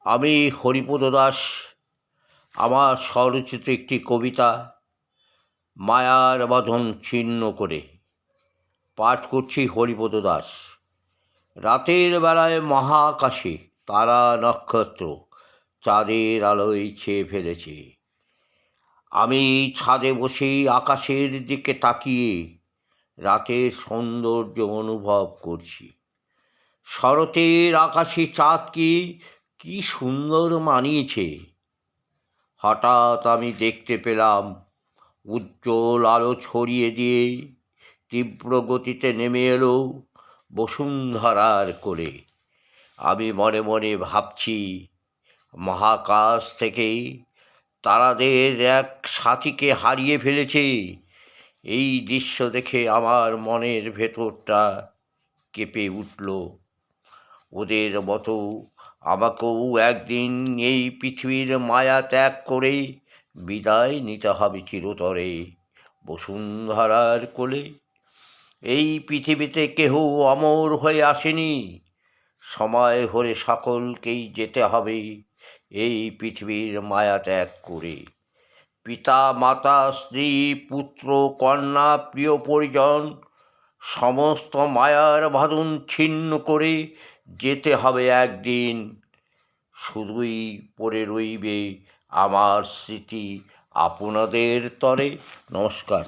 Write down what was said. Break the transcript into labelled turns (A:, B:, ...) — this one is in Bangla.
A: আমি হরিপদ দাস। আমার স্বরচিত একটি কবিতা মায়ার বাঁধন ছিন্ন করে পাঠ করছি। হরিপদ দাস। রাতের বেলায় মহাকাশে তারা নক্ষত্র চাঁদের আলোয় ছেয়ে ফেলেছে। আমি ছাদে বসে আকাশের দিকে তাকিয়ে রাতের সৌন্দর্য অনুভব করছি। শরতের আকাশে চাঁদকে কি সুন্দর মানিয়েছে। হঠাৎ আমি দেখতে পেলাম উজ্জ্বল আলো ছড়িয়ে দিয়ে তীব্র গতিতে নেমে এলো বসুন্ধরার কোলে। আমি মনে মনে ভাবছি, মহাকাশ থেকে তারাদের এক সাথীকে হারিয়ে ফেলেছে। এই দৃশ্য দেখে আমার মনের ভেতরটা কেঁপে উঠল। ওদের মতো আমাকেও একদিন এই পৃথিবীর মায়া ত্যাগ করে বিদায় নিতে হবে চিরতরে বসুন্ধরার কোলে। এই পৃথিবীতে কেহ অমর হয়ে আসেনি, সময় হলে সকলকেই যেতে হবে এই পৃথিবীর মায়া ত্যাগ করে। পিতা মাতা স্ত্রী পুত্র কন্যা প্রিয় পরিজন সমস্ত মায়ার বাঁধন ছিন্ন করে যেতে হবে একদিন। শুধুই পড়ে রইবে আমার স্মৃতি আপনাদের তরে। নমস্কার।